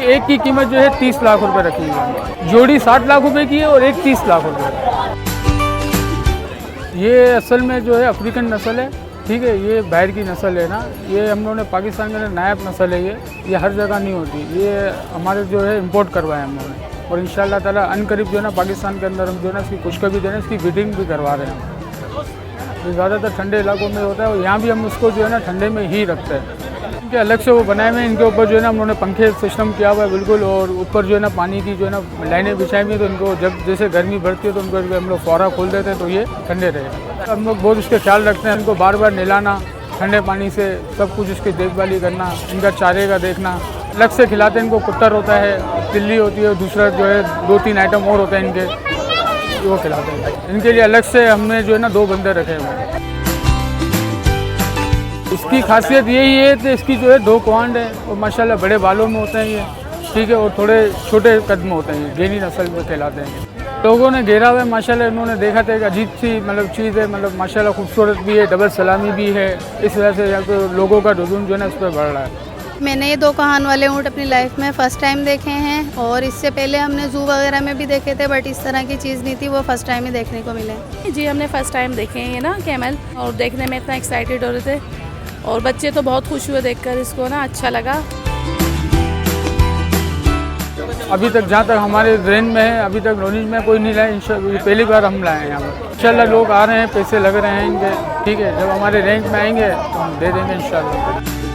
एक की कीमत जो है 30 लाख रुपए रखी है। जोड़ी 60 लाख रुपए की है और एक 30 लाख रुपए का। ये असल में जो है अफ्रीकन नस्ल है, ठीक है। ये बाहर की नस्ल है ना, ये हम लोगों ने पाकिस्तान के अंदर नायब नस्ल है। ये हर जगह नहीं होती, ये हमारे जो है इंपोर्ट करवाए हम लोगों ने। और इंशाल्लाह ताला अनकरीब जो है ना पाकिस्तान के अंदर हम जो है ना इसकी खुशखबरी देना, इसकी ब्रीडिंग भी करवा रहे हैं। ये ज़्यादातर ठंडे इलाकों में होता है और यहाँ भी हम उसको जो है ना ठंडे में ही रखते हैं। इनके अलग से वो बनाए हुए हैं, इनके ऊपर जो है ना हम लोगों ने पंखे सिस्टम किया हुआ है बिल्कुल, और ऊपर जो है ना पानी की जो है ना लाइनें बिछाई हुई, तो इनको जब जैसे गर्मी बढ़ती है तो उनको हम लोग फौरा खोल देते हैं तो ये ठंडे रहे। हम लोग बहुत इसके ख्याल रखते हैं, इनको बार बार नहलाना ठंडे पानी से, सब कुछ इसकी देखभाली करना, इनका चारे का देखना। अलग से खिलाते हैं इनको, कुत्तर होता है, तिल्ली होती है, दूसरा जो है 2-3 आइटम और होते हैं इनके, वो खिलाते हैं। इनके लिए अलग से हमने जो है ना 2 बंदे रखे हुए हैं। इसकी खासियत यही है कि इसकी जो है 2 क्वांड है और माशाल्लाह बड़े बालों में होते हैं ये, ठीक है, और थोड़े छोटे कद में होते हैं। गेनी नस्ल में कहलाते हैं। लोगों ने घेरा हुआ है माशाल्लाह, इन्होंने देखा था एक अजीब सी मतलब चीज़ है, मतलब माशाल्लाह खूबसूरत भी है, डबल सलामी भी है। इस वजह से यहाँ पे लोगों का रुझान जो है ना इस पर बढ़ रहा है। मैंने ये 2 कान वाले ऊँट अपनी लाइफ में फ़र्स्ट टाइम देखे हैं, और इससे पहले हमने ज़ू वगैरह में भी देखे थे, बट इस तरह की चीज़ नहीं थी, वो फ़र्स्ट टाइम ही देखने को मिले। जी हमने फ़र्स्ट टाइम देखे हैं ये ना कैमल, और देखने में इतना एक्साइटेड हो रहे थे, और बच्चे तो बहुत खुश हुए देखकर इसको ना, अच्छा लगा। अभी तक जहाँ तक हमारे रेंज में है, अभी तक नॉलेज में कोई नहीं लाए। इंशाल्लाह पहली बार हम लाए हैं यहाँ पर। इंशाल्लाह लोग आ रहे हैं, पैसे लग रहे हैं इनके, ठीक है। जब हमारे रेंज में आएंगे तो हम दे देंगे इंशाल्लाह।